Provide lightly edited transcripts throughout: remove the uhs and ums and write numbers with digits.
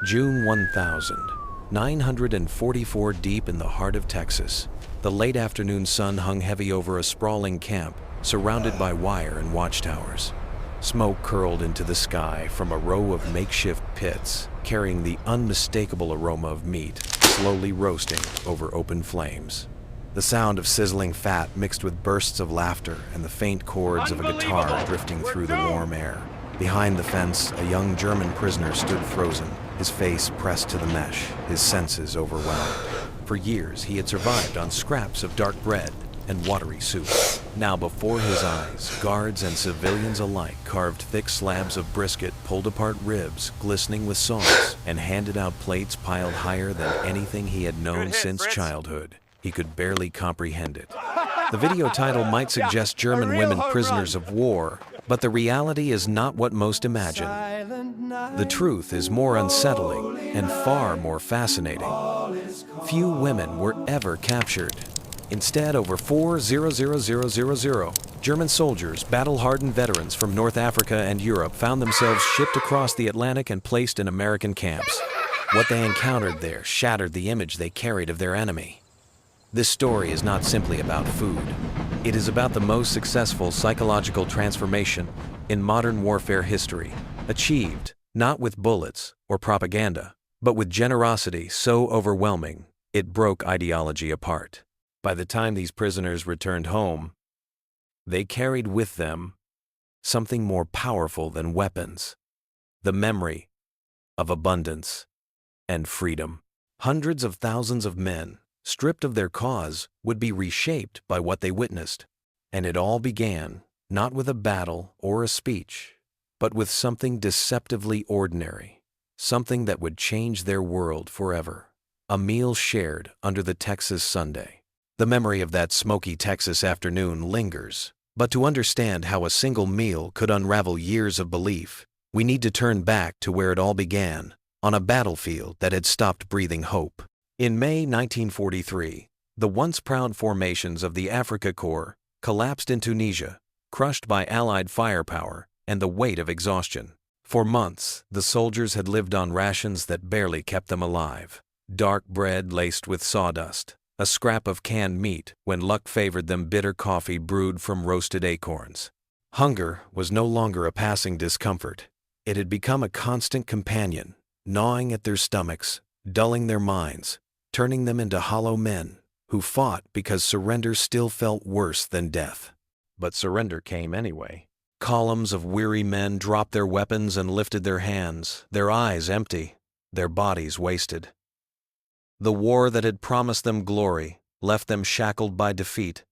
June 1944, deep in the heart of Texas. The late afternoon sun hung heavy over a sprawling camp, surrounded by wire and watchtowers. Smoke curled into the sky from a row of makeshift pits, carrying the unmistakable aroma of meat, slowly roasting over open flames. The sound of sizzling fat mixed with bursts of laughter and the faint chords of a guitar drifting through the warm air. Behind the fence, a young German prisoner stood frozen, his face pressed to the mesh, his senses overwhelmed. For years, he had survived on scraps of dark bread and watery soup. Now before his eyes, guards and civilians alike carved thick slabs of brisket, pulled apart ribs glistening with sauce, and handed out plates piled higher than anything he had known since childhood. He could barely comprehend it. The video title might suggest German women prisoners of war, but the reality is not what most imagine. The truth is more unsettling and far more fascinating. Few women were ever captured. Instead, over 4,000,000 German soldiers, battle-hardened veterans from North Africa and Europe, found themselves shipped across the Atlantic and placed in American camps. What they encountered there shattered the image they carried of their enemy. This story is not simply about food. It is about the most successful psychological transformation in modern warfare history, achieved not with bullets or propaganda, but with generosity so overwhelming it broke ideology apart. By the time these prisoners returned home, they carried with them something more powerful than weapons: the memory of abundance and freedom. Hundreds of thousands of men, stripped of their cause, would be reshaped by what they witnessed. And it all began not with a battle or a speech, but with something deceptively ordinary, something that would change their world forever. A meal shared under the Texas Sunday. The memory of that smoky Texas afternoon lingers, but to understand how a single meal could unravel years of belief, we need to turn back to where it all began, on a battlefield that had stopped breathing hope. In May 1943, the once proud formations of the Afrika Korps collapsed in Tunisia, crushed by Allied firepower and the weight of exhaustion. For months, the soldiers had lived on rations that barely kept them alive. Dark bread laced with sawdust, a scrap of canned meat, when luck favored them bitter coffee brewed from roasted acorns. Hunger was no longer a passing discomfort. It had become a constant companion, gnawing at their stomachs, dulling their minds, turning them into hollow men who fought because surrender still felt worse than death. But surrender came anyway. Columns of weary men dropped their weapons and lifted their hands, their eyes empty, their bodies wasted. The war that had promised them glory left them shackled by defeat,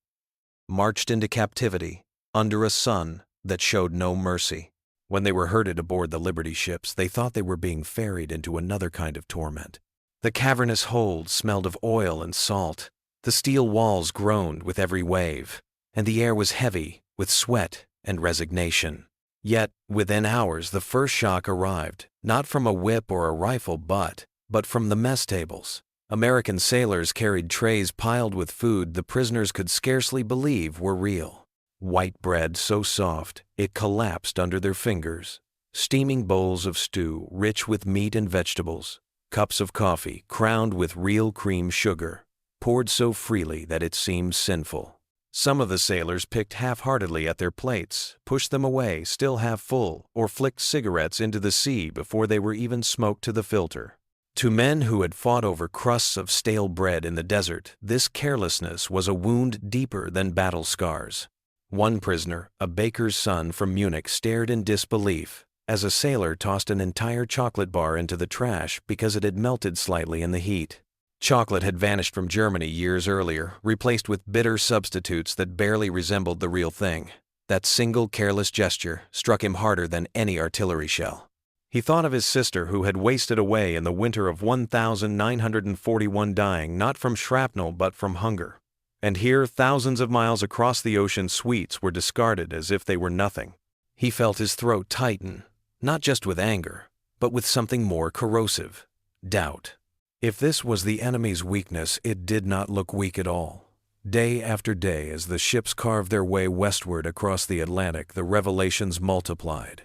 marched into captivity under a sun that showed no mercy. When they were herded aboard the Liberty ships, they thought they were being ferried into another kind of torment. The cavernous holds smelled of oil and salt. The steel walls groaned with every wave, and the air was heavy with sweat and resignation. Yet, within hours, the first shock arrived, not from a whip or a rifle but from the mess tables. American sailors carried trays piled with food the prisoners could scarcely believe were real. White bread so soft it collapsed under their fingers, steaming bowls of stew rich with meat and vegetables, cups of coffee crowned with real cream sugar, poured so freely that it seemed sinful. Some of the sailors picked half-heartedly at their plates, pushed them away still half full, or flicked cigarettes into the sea before they were even smoked to the filter. To men who had fought over crusts of stale bread in the desert, this carelessness was a wound deeper than battle scars. One prisoner, a baker's son from Munich, stared in disbelief as a sailor tossed an entire chocolate bar into the trash because it had melted slightly in the heat. Chocolate had vanished from Germany years earlier, replaced with bitter substitutes that barely resembled the real thing. That single careless gesture struck him harder than any artillery shell. He thought of his sister who had wasted away in the winter of 1941, dying not from shrapnel but from hunger. And here, thousands of miles across the ocean, sweets were discarded as if they were nothing. He felt his throat tighten, not just with anger, but with something more corrosive: doubt. If this was the enemy's weakness, it did not look weak at all. Day after day, as the ships carved their way westward across the Atlantic, the revelations multiplied.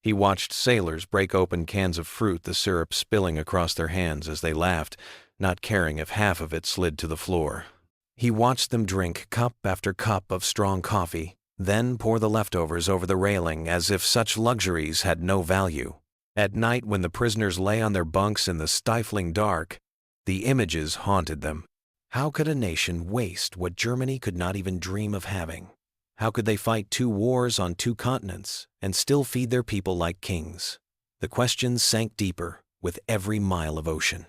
He watched sailors break open cans of fruit, the syrup spilling across their hands as they laughed, not caring if half of it slid to the floor. He watched them drink cup after cup of strong coffee, then pour the leftovers over the railing as if such luxuries had no value. At night, when the prisoners lay on their bunks in the stifling dark, the images haunted them. How could a nation waste what Germany could not even dream of having? How could they fight 2 wars on 2 continents and still feed their people like kings? The questions sank deeper with every mile of ocean.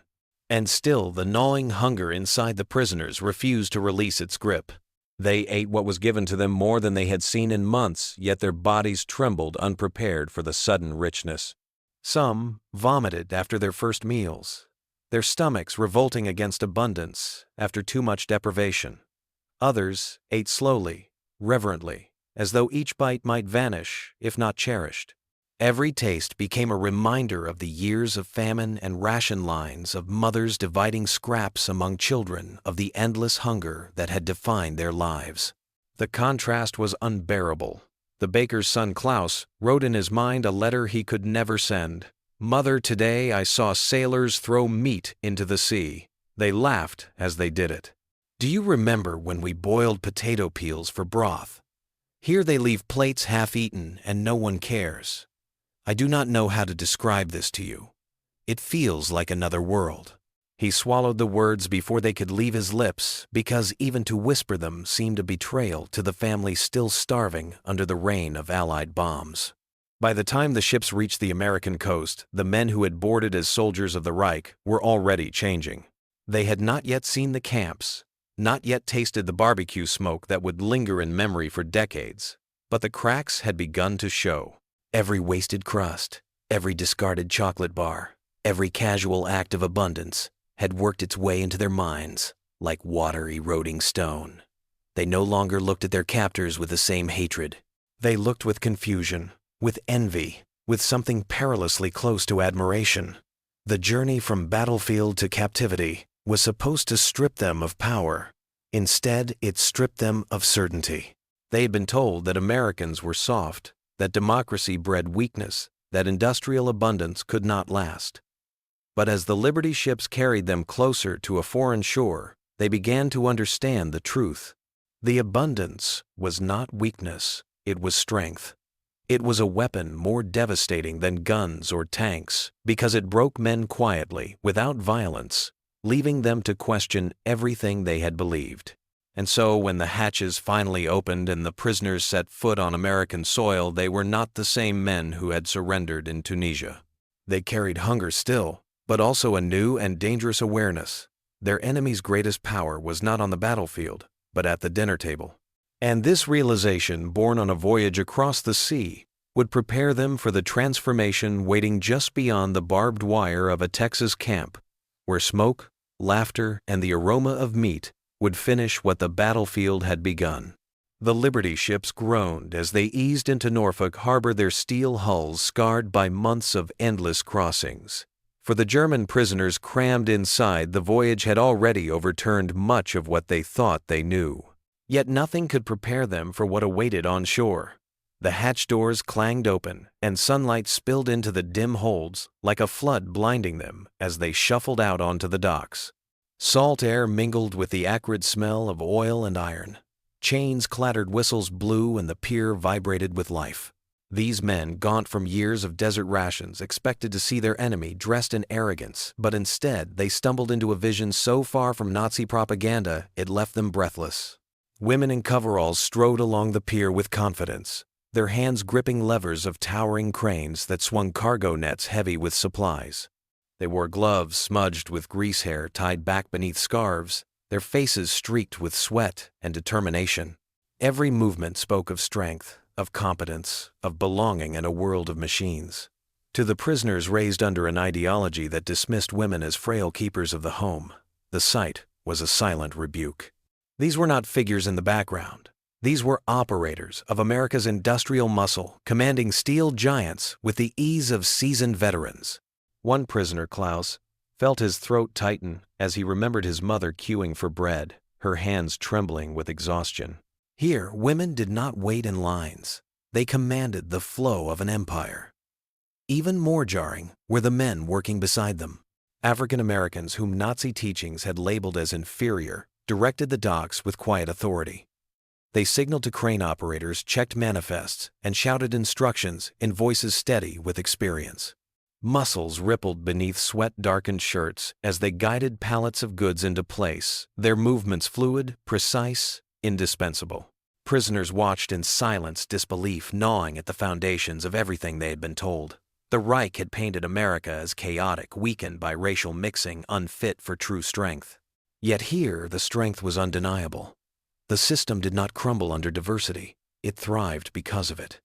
And still the gnawing hunger inside the prisoners refused to release its grip. They ate what was given to them more than they had seen in months, yet their bodies trembled unprepared for the sudden richness. Some vomited after their first meals, their stomachs revolting against abundance after too much deprivation. Others ate slowly, reverently, as though each bite might vanish if not cherished. Every taste became a reminder of the years of famine and ration lines, of mothers dividing scraps among children, of the endless hunger that had defined their lives. The contrast was unbearable. The baker's son Klaus wrote in his mind a letter he could never send. "Mother, today I saw sailors throw meat into the sea. They laughed as they did it. Do you remember when we boiled potato peels for broth? Here they leave plates half-eaten and no one cares. I do not know how to describe this to you. It feels like another world." He swallowed the words before they could leave his lips, because even to whisper them seemed a betrayal to the family still starving under the rain of Allied bombs. By the time the ships reached the American coast, the men who had boarded as soldiers of the Reich were already changing. They had not yet seen the camps, not yet tasted the barbecue smoke that would linger in memory for decades, but the cracks had begun to show. Every wasted crust, every discarded chocolate bar, every casual act of abundance had worked its way into their minds like water eroding stone. They no longer looked at their captors with the same hatred. They looked with confusion, with envy, with something perilously close to admiration. The journey from battlefield to captivity was supposed to strip them of power. Instead, it stripped them of certainty. They had been told that Americans were soft, that democracy bred weakness, that industrial abundance could not last. But as the Liberty ships carried them closer to a foreign shore, they began to understand the truth. The abundance was not weakness, it was strength. It was a weapon more devastating than guns or tanks, because it broke men quietly, without violence, leaving them to question everything they had believed. And so when the hatches finally opened and the prisoners set foot on American soil, they were not the same men who had surrendered in Tunisia. They carried hunger still, but also a new and dangerous awareness. Their enemy's greatest power was not on the battlefield, but at the dinner table. And this realization, born on a voyage across the sea, would prepare them for the transformation waiting just beyond the barbed wire of a Texas camp, where smoke, laughter, and the aroma of meat would finish what the battlefield had begun. The Liberty ships groaned as they eased into Norfolk Harbor, their steel hulls scarred by months of endless crossings. For the German prisoners crammed inside, the voyage had already overturned much of what they thought they knew. Yet nothing could prepare them for what awaited on shore. The hatch doors clanged open, and sunlight spilled into the dim holds like a flood, blinding them as they shuffled out onto the docks. Salt air mingled with the acrid smell of oil and iron. Chains clattered, whistles blew, and the pier vibrated with life. These men, gaunt from years of desert rations, expected to see their enemy dressed in arrogance, but instead they stumbled into a vision so far from Nazi propaganda it left them breathless. Women in coveralls strode along the pier with confidence, their hands gripping levers of towering cranes that swung cargo nets heavy with supplies. They wore gloves smudged with grease hair tied back beneath scarves, their faces streaked with sweat and determination. Every movement spoke of strength, of competence, of belonging in a world of machines. To the prisoners raised under an ideology that dismissed women as frail keepers of the home, the sight was a silent rebuke. These were not figures in the background. These were operators of America's industrial muscle, commanding steel giants with the ease of seasoned veterans. One prisoner, Klaus, felt his throat tighten as he remembered his mother queuing for bread, her hands trembling with exhaustion. Here, women did not wait in lines. They commanded the flow of an empire. Even more jarring were the men working beside them. African Americans whom Nazi teachings had labeled as inferior directed the docks with quiet authority. They signaled to crane operators, checked manifests, and shouted instructions in voices steady with experience. Muscles rippled beneath sweat-darkened shirts as they guided pallets of goods into place, their movements fluid, precise, indispensable. Prisoners watched in silence, disbelief gnawing at the foundations of everything they had been told. The Reich had painted America as chaotic, weakened by racial mixing, unfit for true strength. Yet here the strength was undeniable. The system did not crumble under diversity. It thrived because of it.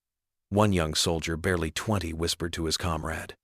One young soldier, barely 20, whispered to his comrade,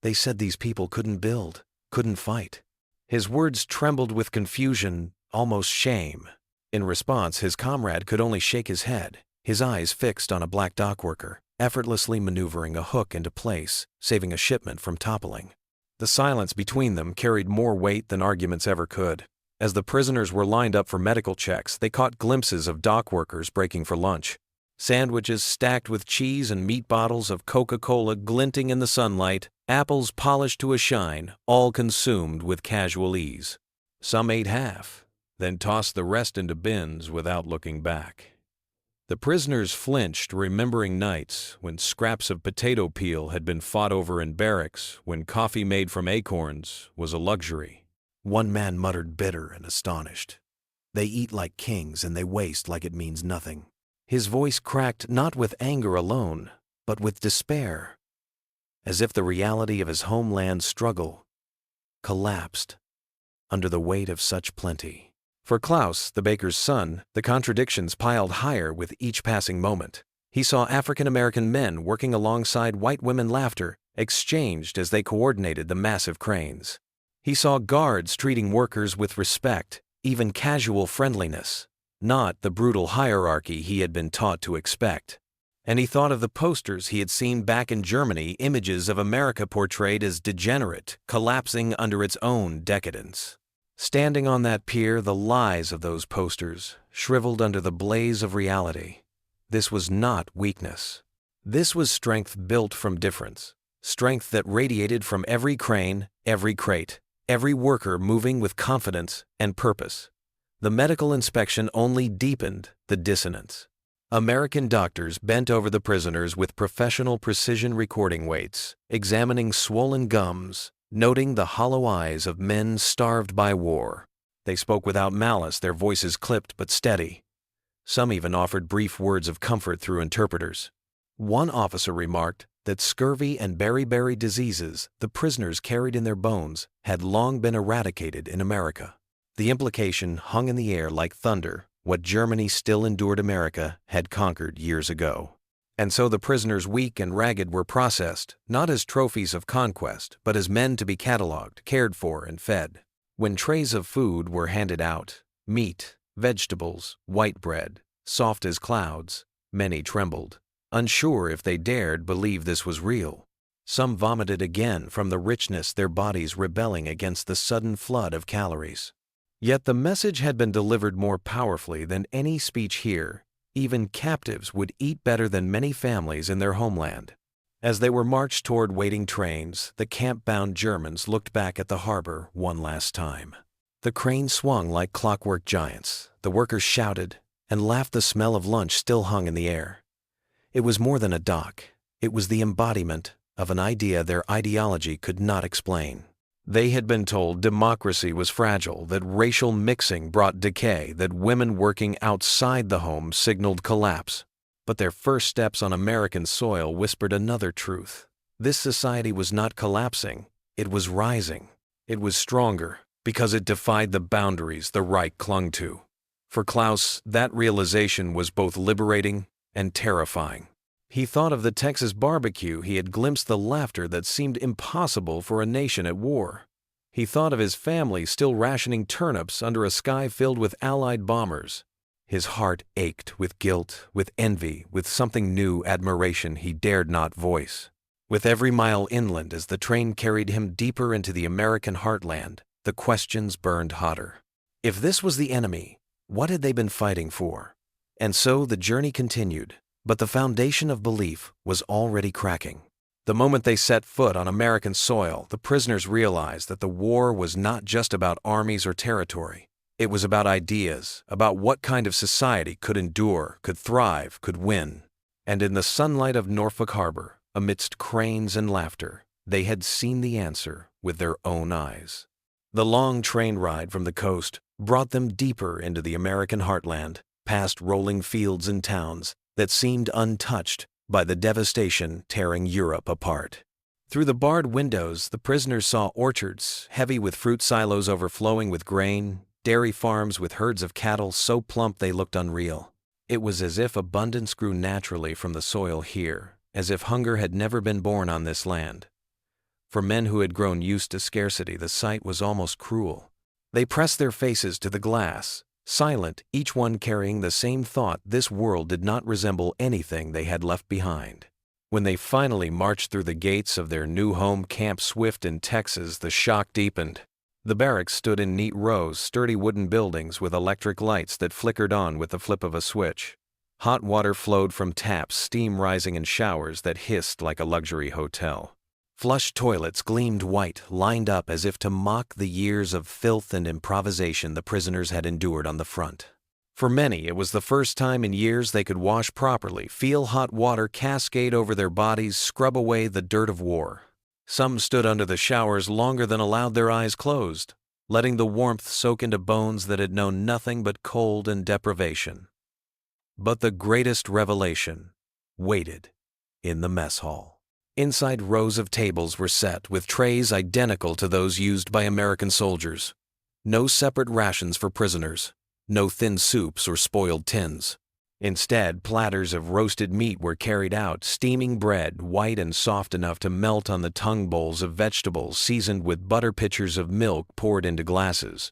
"They said these people couldn't build, couldn't fight." His words trembled with confusion, almost shame. In response, his comrade could only shake his head, his eyes fixed on a black dockworker, effortlessly maneuvering a hook into place, saving a shipment from toppling. The silence between them carried more weight than arguments ever could. As the prisoners were lined up for medical checks, they caught glimpses of dock workers breaking for lunch. Sandwiches stacked with cheese and meat bottles of Coca-Cola glinting in the sunlight, apples polished to a shine, all consumed with casual ease. Some ate half, then tossed the rest into bins without looking back. The prisoners flinched, remembering nights when scraps of potato peel had been fought over in barracks, when coffee made from acorns was a luxury. One man muttered, bitter and astonished, "They eat like kings and they waste like it means nothing." His voice cracked not with anger alone, but with despair, as if the reality of his homeland's struggle collapsed under the weight of such plenty. For Klaus, the baker's son, the contradictions piled higher with each passing moment. He saw African-American men working alongside white women, laughter exchanged as they coordinated the massive cranes. He saw guards treating workers with respect, even casual friendliness, not the brutal hierarchy he had been taught to expect. And he thought of the posters he had seen back in Germany, images of America portrayed as degenerate, collapsing under its own decadence. Standing on that pier, the lies of those posters shriveled under the blaze of reality. This was not weakness. This was strength built from difference, strength that radiated from every crane, every crate, every worker moving with confidence and purpose. The medical inspection only deepened the dissonance. American doctors bent over the prisoners with professional precision recording weights, examining swollen gums, noting the hollow eyes of men starved by war. They spoke without malice, their voices clipped but steady. Some even offered brief words of comfort through interpreters. One officer remarked that scurvy and beriberi diseases the prisoners carried in their bones had long been eradicated in America. The implication hung in the air like thunder. What Germany still endured, America had conquered years ago. And so the prisoners, weak and ragged, were processed, not as trophies of conquest, but as men to be catalogued, cared for, and fed. When trays of food were handed out, meat, vegetables, white bread, soft as clouds, many trembled, unsure if they dared believe this was real. Some vomited again from the richness, their bodies rebelling against the sudden flood of calories. Yet the message had been delivered more powerfully than any speech here. Even captives would eat better than many families in their homeland. As they were marched toward waiting trains, the camp-bound Germans looked back at the harbor one last time. The cranes swung like clockwork giants. The workers shouted and laughed. The smell of lunch still hung in the air. It was more than a dock. It was the embodiment of an idea their ideology could not explain. They had been told democracy was fragile, that racial mixing brought decay, that women working outside the home signaled collapse. But their first steps on American soil whispered another truth. This society was not collapsing, it was rising. It was stronger because it defied the boundaries the Reich clung to. For Klaus, that realization was both liberating and terrifying. He thought of the Texas barbecue he had glimpsed, the laughter that seemed impossible for a nation at war. He thought of his family still rationing turnips under a sky filled with Allied bombers. His heart ached with guilt, with envy, with something new, admiration he dared not voice. With every mile inland as the train carried him deeper into the American heartland, the questions burned hotter. If this was the enemy, what had they been fighting for? And so the journey continued. But the foundation of belief was already cracking. The moment they set foot on American soil, the prisoners realized that the war was not just about armies or territory. It was about ideas, about what kind of society could endure, could thrive, could win. And in the sunlight of Norfolk Harbor, amidst cranes and laughter, they had seen the answer with their own eyes. The long train ride from the coast brought them deeper into the American heartland, past rolling fields and towns that seemed untouched by the devastation tearing Europe apart. Through the barred windows, the prisoners saw orchards heavy with fruit silos overflowing with grain, dairy farms with herds of cattle so plump they looked unreal. It was as if abundance grew naturally from the soil here, as if hunger had never been born on this land. For men who had grown used to scarcity, the sight was almost cruel. They pressed their faces to the glass, silent, each one carrying the same thought: this world did not resemble anything they had left behind. When they finally marched through the gates of their new home, Camp Swift in Texas, the shock deepened. The barracks stood in neat rows, sturdy wooden buildings with electric lights that flickered on with the flip of a switch. Hot water flowed from taps, steam rising in showers that hissed like a luxury hotel. Flush toilets gleamed white, lined up as if to mock the years of filth and improvisation the prisoners had endured on the front. For many, it was the first time in years they could wash properly, feel hot water cascade over their bodies, scrub away the dirt of war. Some stood under the showers longer than allowed their eyes closed, letting the warmth soak into bones that had known nothing but cold and deprivation. But the greatest revelation waited in the mess hall. Inside, rows of tables were set with trays identical to those used by American soldiers. No separate rations for prisoners, no thin soups or spoiled tins. Instead, platters of roasted meat were carried out, steaming bread, white and soft enough to melt on the tongue, bowls of vegetables seasoned with butter, pitchers of milk poured into glasses.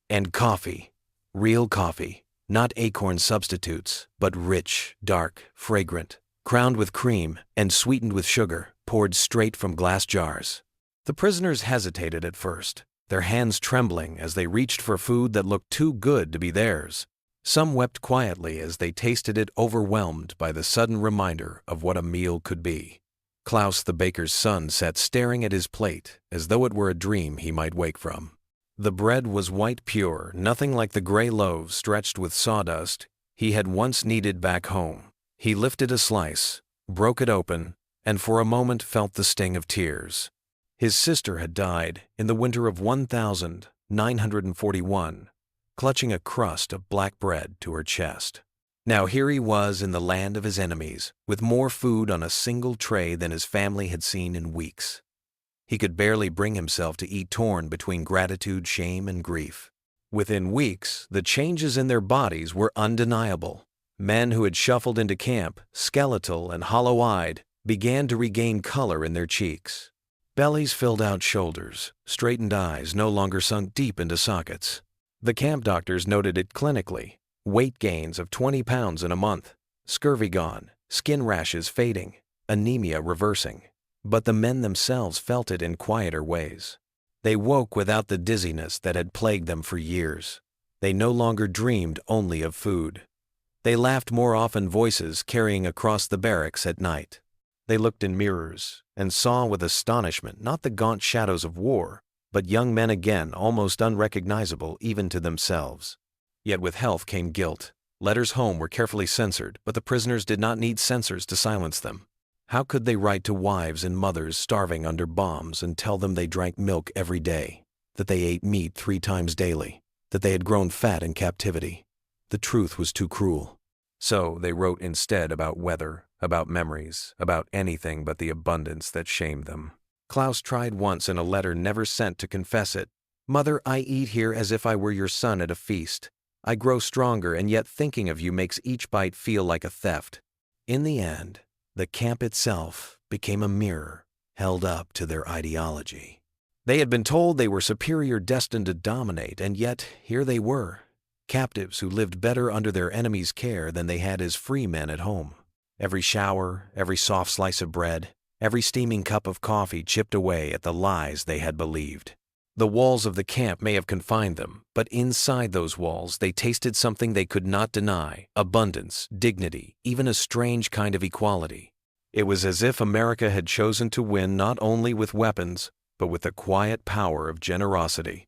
And coffee, real coffee, not acorn substitutes, but rich, dark, fragrant, crowned with cream and sweetened with sugar, poured straight from glass jars. The prisoners hesitated at first, their hands trembling as they reached for food that looked too good to be theirs. Some wept quietly as they tasted it, overwhelmed by the sudden reminder of what a meal could be. Klaus, the baker's son, sat staring at his plate as though it were a dream he might wake from. The bread was white pure, nothing like the gray loaves stretched with sawdust he had once kneaded back home. He lifted a slice, broke it open, and for a moment felt the sting of tears. His sister had died in the winter of 1941, clutching a crust of black bread to her chest. Now here he was in the land of his enemies, with more food on a single tray than his family had seen in weeks. He could barely bring himself to eat, torn between gratitude, shame, and grief. Within weeks, the changes in their bodies were undeniable. Men who had shuffled into camp, skeletal and hollow-eyed, began to regain color in their cheeks. Bellies filled out shoulders, straightened eyes no longer sunk deep into sockets. The camp doctors noted it clinically: weight gains of 20 pounds in a month, scurvy gone, skin rashes fading, anemia reversing. But the men themselves felt it in quieter ways. They woke without the dizziness that had plagued them for years. They no longer dreamed only of food. They laughed more often, voices carrying across the barracks at night. They looked in mirrors and saw with astonishment not the gaunt shadows of war, but young men again, almost unrecognizable even to themselves. Yet with health came guilt. Letters home were carefully censored, but the prisoners did not need censors to silence them. How could they write to wives and mothers starving under bombs and tell them they drank milk every day, that they ate meat 3 times daily, that they had grown fat in captivity? The truth was too cruel. So they wrote instead about weather, about memories, about anything but the abundance that shamed them. Klaus tried once in a letter never sent to confess it. "Mother, I eat here as if I were your son at a feast. I grow stronger, and yet thinking of you makes each bite feel like a theft." In the end, the camp itself became a mirror held up to their ideology. They had been told they were superior, destined to dominate, and yet here they were, captives who lived better under their enemies' care than they had as free men at home. Every shower, every soft slice of bread, every steaming cup of coffee chipped away at the lies they had believed. The walls of the camp may have confined them, but inside those walls they tasted something they could not deny: abundance, dignity, even a strange kind of equality. It was as if America had chosen to win not only with weapons, but with the quiet power of generosity.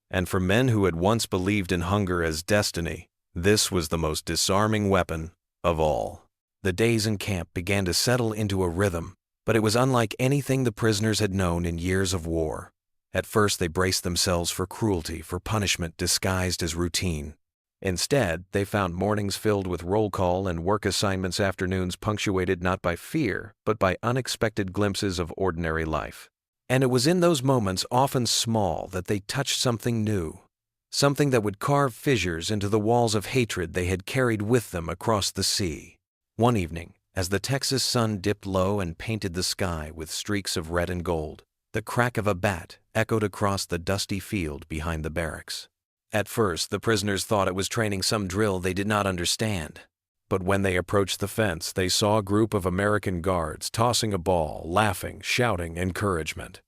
And for men who had once believed in hunger as destiny, this was the most disarming weapon of all. The days in camp began to settle into a rhythm, but it was unlike anything the prisoners had known in years of war. At first they braced themselves for cruelty, for punishment disguised as routine. Instead, they found mornings filled with roll call and work assignments, afternoons punctuated not by fear, but by unexpected glimpses of ordinary life. And it was in those moments, often small, that they touched something new, something that would carve fissures into the walls of hatred they had carried with them across the sea. One evening, as the Texas sun dipped low and painted the sky with streaks of red and gold, the crack of a bat echoed across the dusty field behind the barracks. At first, the prisoners thought it was training some drill they did not understand. But when they approached the fence, they saw a group of American guards tossing a ball, laughing, shouting encouragement.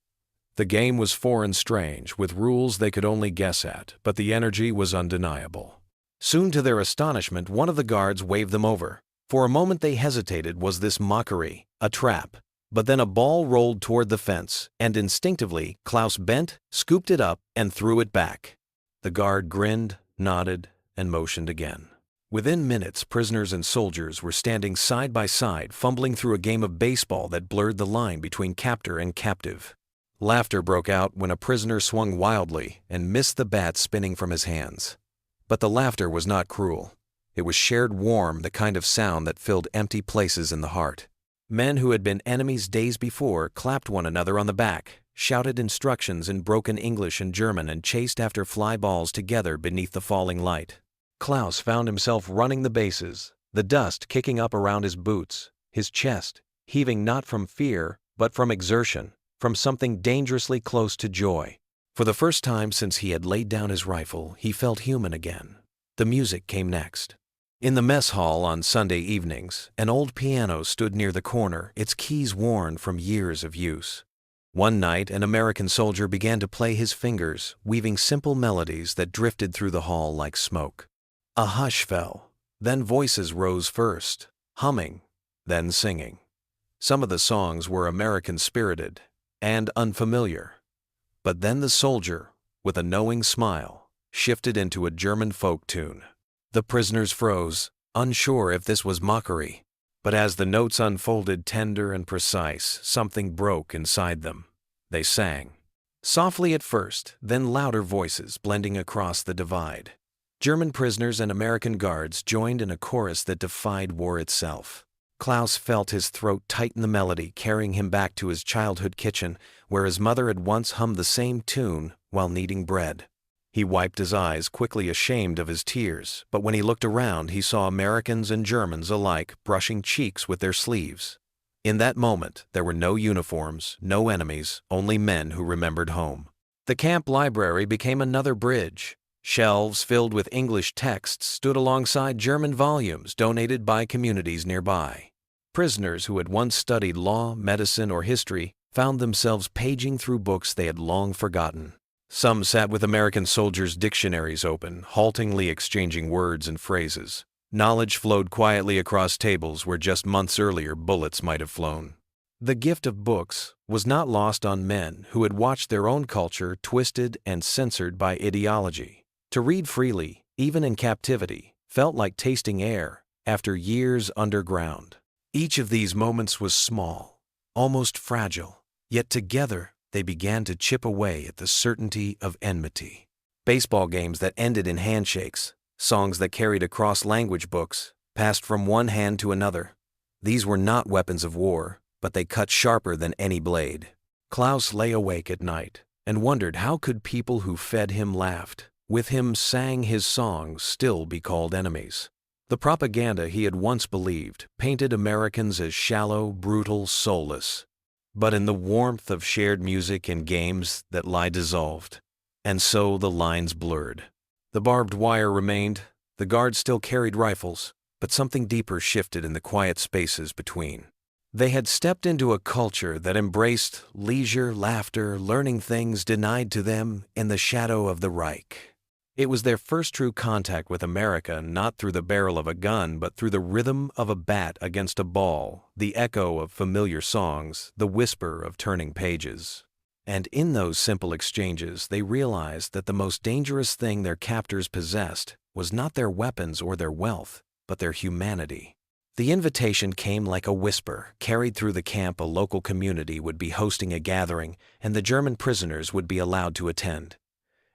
The game was foreign, strange, with rules they could only guess at, but the energy was undeniable. Soon, to their astonishment, one of the guards waved them over. For a moment they hesitated. Was this mockery, a trap? But then a ball rolled toward the fence, and instinctively Klaus bent, scooped it up, and threw it back. The guard grinned, nodded, and motioned again. Within minutes, prisoners and soldiers were standing side by side, fumbling through a game of baseball that blurred the line between captor and captive. Laughter broke out when a prisoner swung wildly and missed the bat spinning from his hands. But the laughter was not cruel. It was shared warmth, the kind of sound that filled empty places in the heart. Men who had been enemies days before clapped one another on the back, shouted instructions in broken English and German, and chased after fly balls together beneath the falling light. Klaus found himself running the bases, the dust kicking up around his boots, his chest heaving not from fear, but from exertion, from something dangerously close to joy. For the first time since he had laid down his rifle, he felt human again. The music came next. In the mess hall on Sunday evenings, an old piano stood near the corner, its keys worn from years of use. One night, an American soldier began to play his fingers, weaving simple melodies that drifted through the hall like smoke. A hush fell. Then voices rose first, humming, then singing. Some of the songs were American-spirited and unfamiliar. But then the soldier, with a knowing smile, shifted into a German folk tune. The prisoners froze, unsure if this was mockery. But as the notes unfolded tender and precise, something broke inside them. They sang. Softly at first, then louder voices blending across the divide. German prisoners and American guards joined in a chorus that defied war itself. Klaus felt his throat tighten, the melody carrying him back to his childhood kitchen, where his mother had once hummed the same tune while kneading bread. He wiped his eyes, quickly ashamed of his tears, but when he looked around he saw Americans and Germans alike brushing cheeks with their sleeves. In that moment there were no uniforms, no enemies, only men who remembered home. The camp library became another bridge. Shelves filled with English texts stood alongside German volumes donated by communities nearby. Prisoners who had once studied law, medicine, or history found themselves paging through books they had long forgotten. Some sat with American soldiers' dictionaries open, haltingly exchanging words and phrases. Knowledge flowed quietly across tables where just months earlier bullets might have flown. The gift of books was not lost on men who had watched their own culture twisted and censored by ideology. To read freely, even in captivity, felt like tasting air after years underground. Each of these moments was small, almost fragile, yet together they began to chip away at the certainty of enmity. Baseball games that ended in handshakes, songs that carried across language books, passed from one hand to another. These were not weapons of war, but they cut sharper than any blade. Klaus lay awake at night and wondered how could people who fed him, laughed with him, sang his songs still be called enemies. The propaganda he had once believed painted Americans as shallow, brutal, soulless. But in the warmth of shared music and games that lie dissolved. And so the lines blurred. The barbed wire remained, the guards still carried rifles, but something deeper shifted in the quiet spaces between. They had stepped into a culture that embraced leisure, laughter, learning things denied to them in the shadow of the Reich. It was their first true contact with America, not through the barrel of a gun, but through the rhythm of a bat against a ball, the echo of familiar songs, the whisper of turning pages. And in those simple exchanges, they realized that the most dangerous thing their captors possessed was not their weapons or their wealth, but their humanity. The invitation came like a whisper, carried through the camp. A local community would be hosting a gathering, and the German prisoners would be allowed to attend.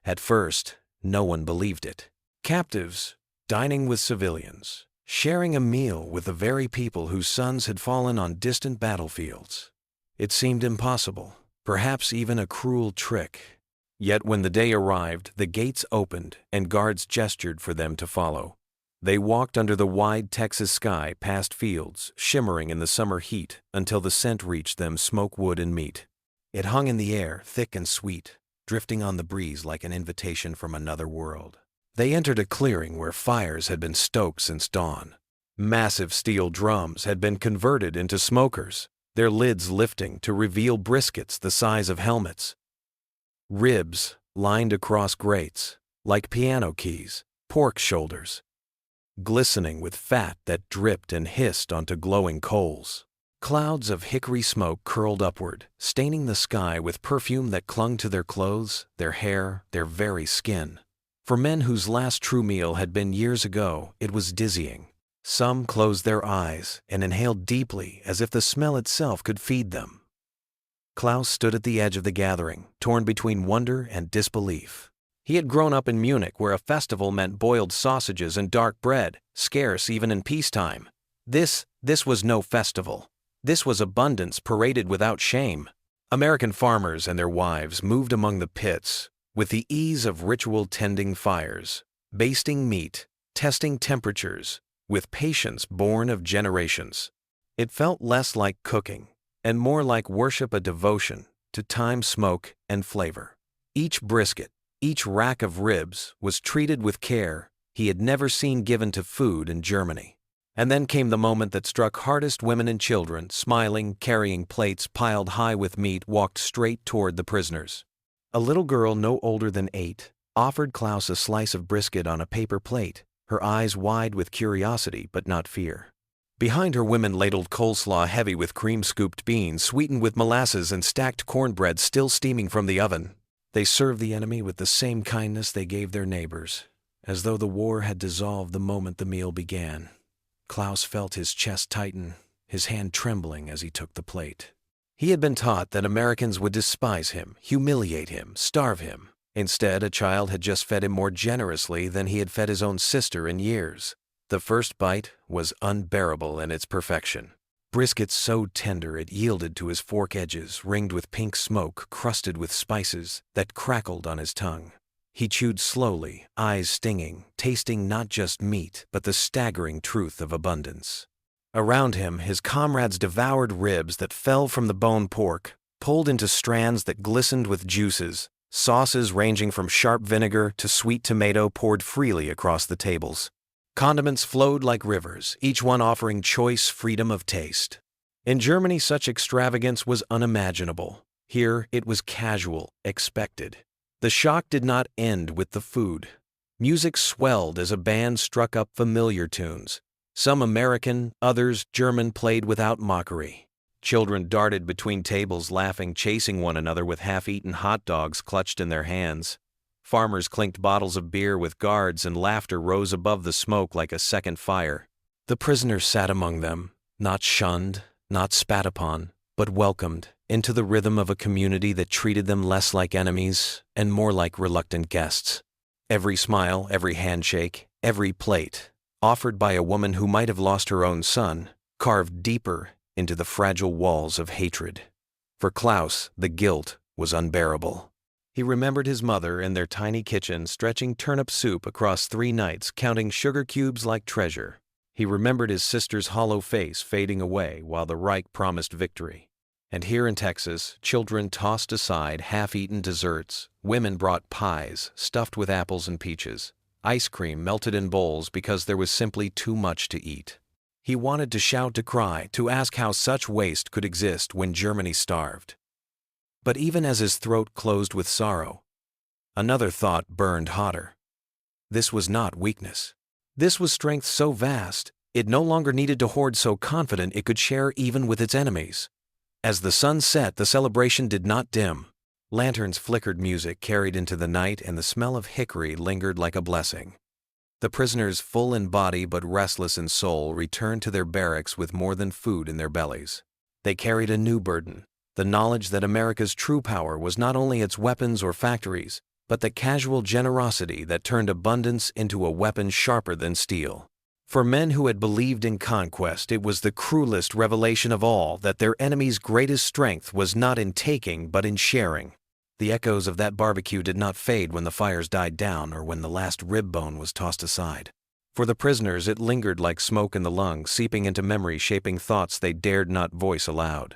At first, no one believed it. Captives, dining with civilians, sharing a meal with the very people whose sons had fallen on distant battlefields. It seemed impossible, perhaps even a cruel trick. Yet when the day arrived, the gates opened and guards gestured for them to follow. They walked under the wide Texas sky past fields, shimmering in the summer heat, until the scent reached them: smoke, wood, and meat. It hung in the air, thick and sweet, drifting on the breeze like an invitation from another world. They entered a clearing where fires had been stoked since dawn. Massive steel drums had been converted into smokers, their lids lifting to reveal briskets the size of helmets. Ribs lined across grates, like piano keys, pork shoulders, glistening with fat that dripped and hissed onto glowing coals. Clouds of hickory smoke curled upward, staining the sky with perfume that clung to their clothes, their hair, their very skin. For men whose last true meal had been years ago, it was dizzying. Some closed their eyes and inhaled deeply, as if the smell itself could feed them. Klaus stood at the edge of the gathering, torn between wonder and disbelief. He had grown up in Munich, where a festival meant boiled sausages and dark bread, scarce even in peacetime. This was no festival. This was abundance paraded without shame. American farmers and their wives moved among the pits, with the ease of ritual tending fires, basting meat, testing temperatures, with patience born of generations. It felt less like cooking, and more like worship, a devotion to time, smoke, and flavor. Each brisket, each rack of ribs was treated with care he had never seen given to food in Germany. And then came the moment that struck hardest. Women and children, smiling, carrying plates piled high with meat, walked straight toward the prisoners. A little girl no older than 8 offered Klaus a slice of brisket on a paper plate, her eyes wide with curiosity but not fear. Behind her, women ladled coleslaw heavy with cream-scooped beans, sweetened with molasses, and stacked cornbread still steaming from the oven. They served the enemy with the same kindness they gave their neighbors, as though the war had dissolved the moment the meal began. Klaus felt his chest tighten, his hand trembling as he took the plate. He had been taught that Americans would despise him, humiliate him, starve him. Instead, a child had just fed him more generously than he had fed his own sister in years. The first bite was unbearable in its perfection. Brisket so tender it yielded to his fork edges, ringed with pink smoke, crusted with spices that crackled on his tongue. He chewed slowly, eyes stinging, tasting not just meat, but the staggering truth of abundance. Around him, his comrades devoured ribs that fell from the bone, pork, pulled into strands that glistened with juices, sauces ranging from sharp vinegar to sweet tomato poured freely across the tables. Condiments flowed like rivers, each one offering choice freedom of taste. In Germany, such extravagance was unimaginable. Here, it was casual, expected. The shock did not end with the food. Music swelled as a band struck up familiar tunes. Some American, others German, played without mockery. Children darted between tables, laughing, chasing one another with half-eaten hot dogs clutched in their hands. Farmers clinked bottles of beer with guards, and laughter rose above the smoke like a second fire. The prisoners sat among them, not shunned, not spat upon, but welcomed into the rhythm of a community that treated them less like enemies and more like reluctant guests. Every smile, every handshake, every plate, offered by a woman who might have lost her own son, carved deeper into the fragile walls of hatred. For Klaus, the guilt was unbearable. He remembered his mother in their tiny kitchen stretching turnip soup across 3 nights, counting sugar cubes like treasure. He remembered his sister's hollow face fading away while the Reich promised victory. And here in Texas, children tossed aside half-eaten desserts, women brought pies stuffed with apples and peaches, ice cream melted in bowls because there was simply too much to eat. He wanted to shout, to cry, to ask how such waste could exist when Germany starved. But even as his throat closed with sorrow, another thought burned hotter. This was not weakness. This was strength so vast, it no longer needed to hoard, so confident it could share even with its enemies. As the sun set, the celebration did not dim. Lanterns flickered, music carried into the night, and the smell of hickory lingered like a blessing. The prisoners, full in body but restless in soul, returned to their barracks with more than food in their bellies. They carried a new burden, the knowledge that America's true power was not only its weapons or factories, but the casual generosity that turned abundance into a weapon sharper than steel. For men who had believed in conquest, it was the cruelest revelation of all that their enemy's greatest strength was not in taking but in sharing. The echoes of that barbecue did not fade when the fires died down or when the last rib bone was tossed aside. For the prisoners, it lingered like smoke in the lungs, seeping into memory, shaping thoughts they dared not voice aloud.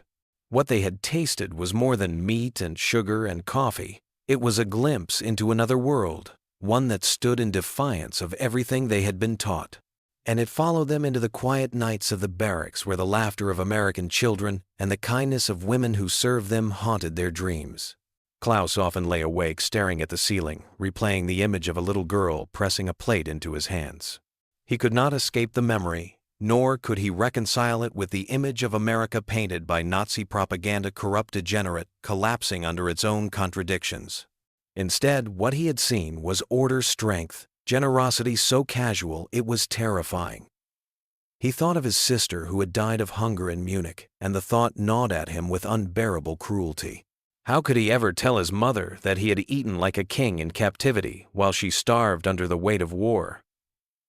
What they had tasted was more than meat and sugar and coffee. It was a glimpse into another world, one that stood in defiance of everything they had been taught. And it followed them into the quiet nights of the barracks, where the laughter of American children and the kindness of women who served them haunted their dreams. Klaus often lay awake, staring at the ceiling, replaying the image of a little girl pressing a plate into his hands. He could not escape the memory, nor could he reconcile it with the image of America painted by Nazi propaganda, corrupt, degenerate, collapsing under its own contradictions. Instead, what he had seen was order, strength, generosity so casual it was terrifying. He thought of his sister who had died of hunger in Munich, and the thought gnawed at him with unbearable cruelty. How could he ever tell his mother that he had eaten like a king in captivity while she starved under the weight of war?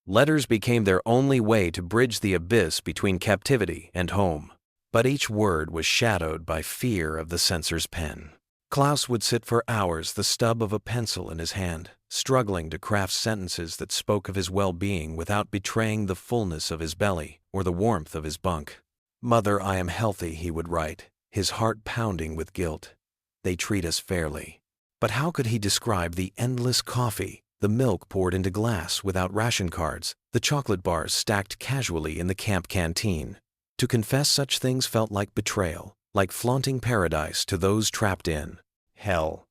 Letters became their only way to bridge the abyss between captivity and home. But each word was shadowed by fear of the censor's pen. Klaus would sit for hours, the stub of a pencil in his hand, struggling to craft sentences that spoke of his well-being without betraying the fullness of his belly or the warmth of his bunk. "Mother, I am healthy," he would write, his heart pounding with guilt. "They treat us fairly." But how could he describe the endless coffee, the milk poured into glass without ration cards, the chocolate bars stacked casually in the camp canteen? To confess such things felt like betrayal, like flaunting paradise to those trapped in hell.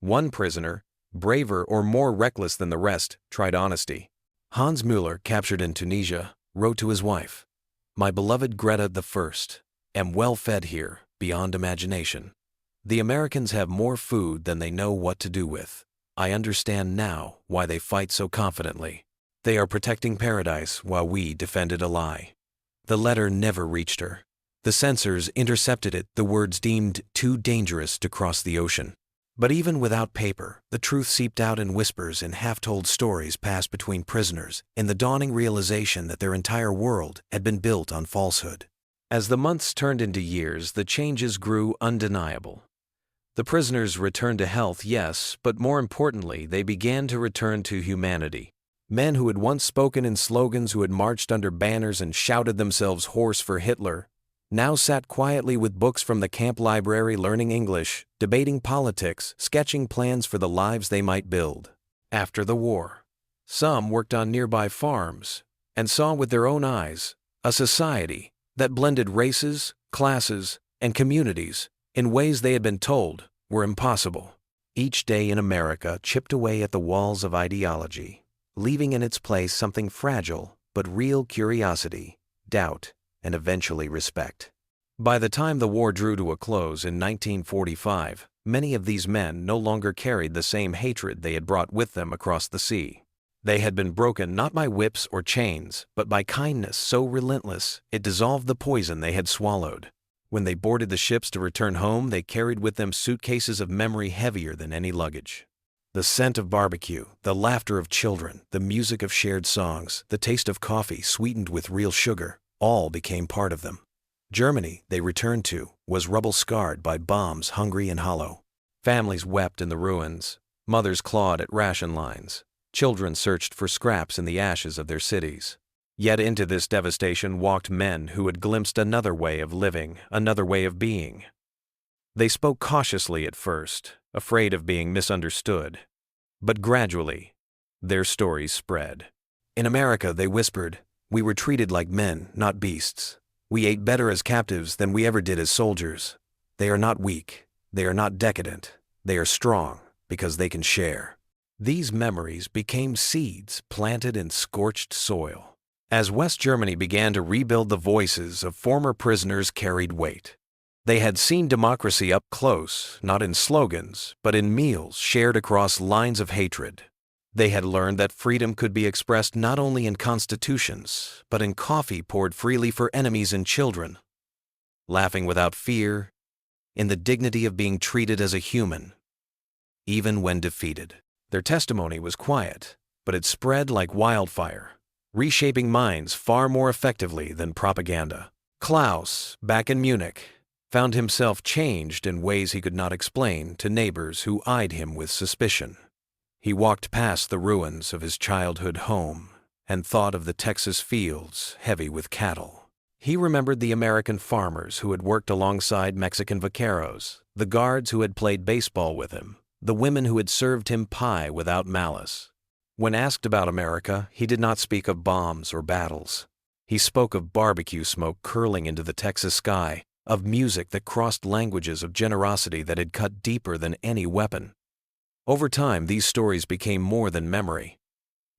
One prisoner, braver or more reckless than the rest, tried honesty. Hans Müller, captured in Tunisia, wrote to his wife, "My beloved Greta the First, am well fed here, beyond imagination. The Americans have more food than they know what to do with. I understand now why they fight so confidently. They are protecting paradise while we defended a lie." The letter never reached her. The censors intercepted it, the words deemed too dangerous to cross the ocean. But even without paper, the truth seeped out in whispers, in half-told stories passed between prisoners, in the dawning realization that their entire world had been built on falsehood. As the months turned into years, the changes grew undeniable. The prisoners returned to health, yes, but more importantly, they began to return to humanity. Men who had once spoken in slogans, who had marched under banners and shouted themselves hoarse for Hitler, now sat quietly with books from the camp library, learning English, debating politics, sketching plans for the lives they might build after the war. Some worked on nearby farms and saw with their own eyes a society that blended races, classes, and communities in ways they had been told were impossible. Each day in America chipped away at the walls of ideology, leaving in its place something fragile but real: curiosity, doubt, and eventually respect. By the time the war drew to a close in 1945, many of these men no longer carried the same hatred they had brought with them across the sea. They had been broken not by whips or chains, but by kindness so relentless it dissolved the poison they had swallowed. When they boarded the ships to return home, they carried with them suitcases of memory heavier than any luggage. The scent of barbecue, the laughter of children, the music of shared songs, the taste of coffee sweetened with real sugar, all became part of them. Germany, they returned to, was rubble-scarred by bombs, hungry and hollow. Families wept in the ruins. Mothers clawed at ration lines. Children searched for scraps in the ashes of their cities. Yet into this devastation walked men who had glimpsed another way of living, another way of being. They spoke cautiously at first, afraid of being misunderstood. But gradually, their stories spread. In America, they whispered, "We were treated like men, not beasts. We ate better as captives than we ever did as soldiers. They are not weak. They are not decadent. They are strong because they can share." These memories became seeds planted in scorched soil. As West Germany began to rebuild, the voices of former prisoners carried weight. They had seen democracy up close, not in slogans, but in meals shared across lines of hatred. They had learned that freedom could be expressed not only in constitutions, but in coffee poured freely for enemies and children, laughing without fear, in the dignity of being treated as a human, even when defeated. Their testimony was quiet, but it spread like wildfire, reshaping minds far more effectively than propaganda. Klaus, back in Munich, found himself changed in ways he could not explain to neighbors who eyed him with suspicion. He walked past the ruins of his childhood home and thought of the Texas fields heavy with cattle. He remembered the American farmers who had worked alongside Mexican vaqueros, the guards who had played baseball with him, the women who had served him pie without malice. When asked about America, he did not speak of bombs or battles. He spoke of barbecue smoke curling into the Texas sky, of music that crossed languages, of generosity that had cut deeper than any weapon. Over time, these stories became more than memory.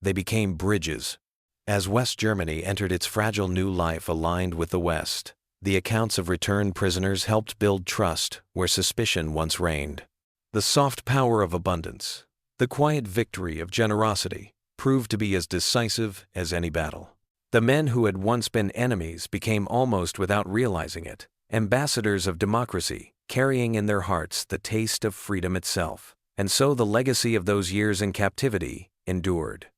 They became bridges. As West Germany entered its fragile new life aligned with the West, the accounts of returned prisoners helped build trust where suspicion once reigned. The soft power of abundance, the quiet victory of generosity, proved to be as decisive as any battle. The men who had once been enemies became, almost without realizing it, ambassadors of democracy, carrying in their hearts the taste of freedom itself. And so the legacy of those years in captivity endured.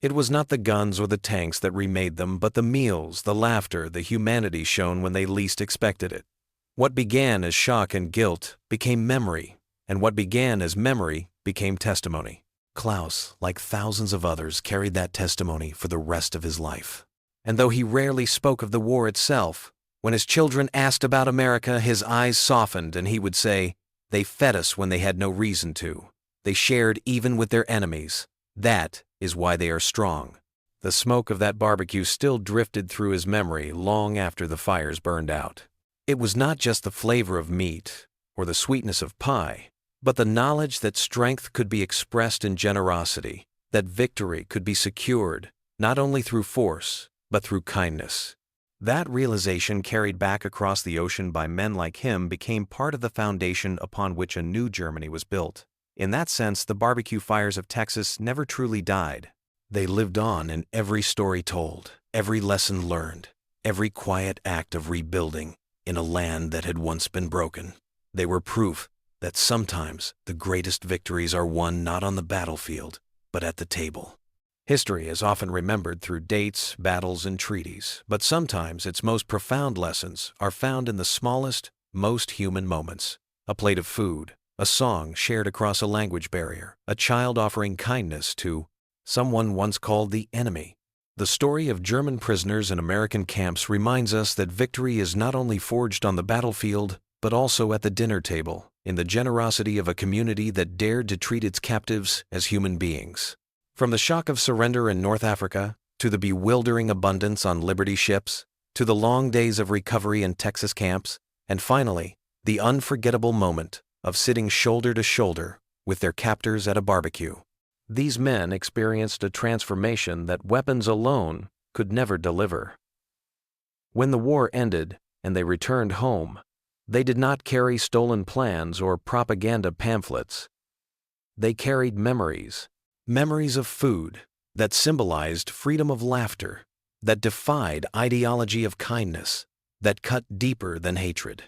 It was not the guns or the tanks that remade them, but the meals, the laughter, the humanity shown when they least expected it. What began as shock and guilt became memory, and what began as memory became testimony. Klaus, like thousands of others, carried that testimony for the rest of his life. And though he rarely spoke of the war itself, when his children asked about America, his eyes softened and he would say, "They fed us when they had no reason to. They shared even with their enemies. That is why they are strong." The smoke of that barbecue still drifted through his memory long after the fires burned out. It was not just the flavor of meat or the sweetness of pie, but the knowledge that strength could be expressed in generosity, that victory could be secured not only through force, but through kindness. That realization, carried back across the ocean by men like him, became part of the foundation upon which a new Germany was built. In that sense, the barbecue fires of Texas never truly died. They lived on in every story told, every lesson learned, every quiet act of rebuilding in a land that had once been broken. They were proof that sometimes the greatest victories are won not on the battlefield, but at the table. History is often remembered through dates, battles, and treaties, but sometimes its most profound lessons are found in the smallest, most human moments. A plate of food, a song shared across a language barrier, a child offering kindness to someone once called the enemy. The story of German prisoners in American camps reminds us that victory is not only forged on the battlefield, but also at the dinner table, in the generosity of a community that dared to treat its captives as human beings. From the shock of surrender in North Africa, to the bewildering abundance on Liberty ships, to the long days of recovery in Texas camps, and finally, the unforgettable moment of sitting shoulder to shoulder with their captors at a barbecue. These men experienced a transformation that weapons alone could never deliver. When the war ended and they returned home, they did not carry stolen plans or propaganda pamphlets. They carried memories. Memories of food that symbolized freedom of laughter, that defied ideology of kindness, that cut deeper than hatred.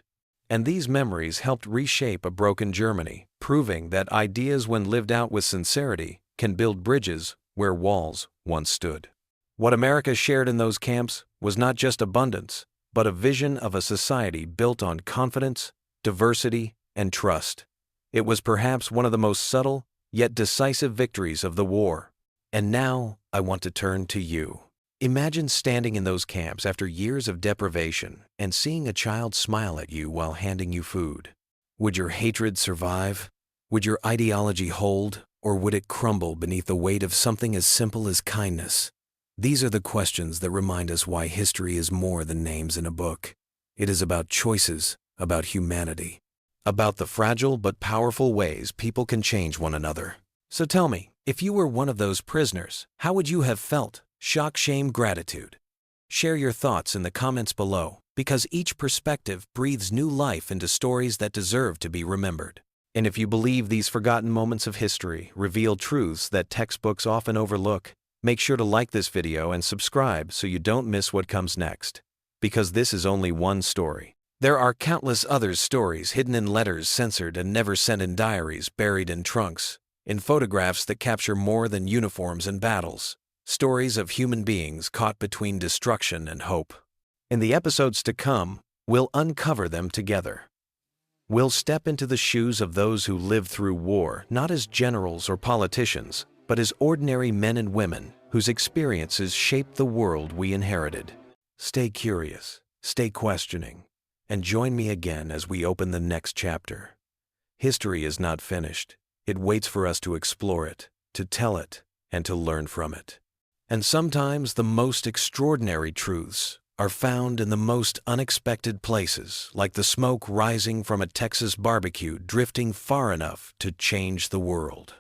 And these memories helped reshape a broken Germany, proving that ideas, when lived out with sincerity, can build bridges where walls once stood. What America shared in those camps was not just abundance, but a vision of a society built on confidence, diversity, and trust. It was perhaps one of the most subtle yet decisive victories of the war. And now I want to turn to you. Imagine standing in those camps after years of deprivation and seeing a child smile at you while handing you food. Would your hatred survive? Would your ideology hold? Or would it crumble beneath the weight of something as simple as kindness? These are the questions that remind us why history is more than names in a book. It is about choices, about humanity, about the fragile but powerful ways people can change one another. So tell me, If you were one of those prisoners, how would you have felt? Shock, shame, gratitude. Share your thoughts in the comments below, because each perspective breathes new life into stories that deserve to be remembered. And if you believe these forgotten moments of history reveal truths that textbooks often overlook, make sure to like this video and subscribe so you don't miss what comes next. Because this is only one story. There are countless other stories hidden in letters censored and never sent, in diaries buried in trunks, in photographs that capture more than uniforms and battles. Stories of human beings caught between destruction and hope. In the episodes to come, we'll uncover them together. We'll step into the shoes of those who lived through war, not as generals or politicians, but as ordinary men and women whose experiences shaped the world we inherited. Stay curious, stay questioning, and join me again as we open the next chapter. History is not finished. It waits for us to explore it, to tell it, and to learn from it. And sometimes the most extraordinary truths are found in the most unexpected places, like the smoke rising from a Texas barbecue drifting far enough to change the world.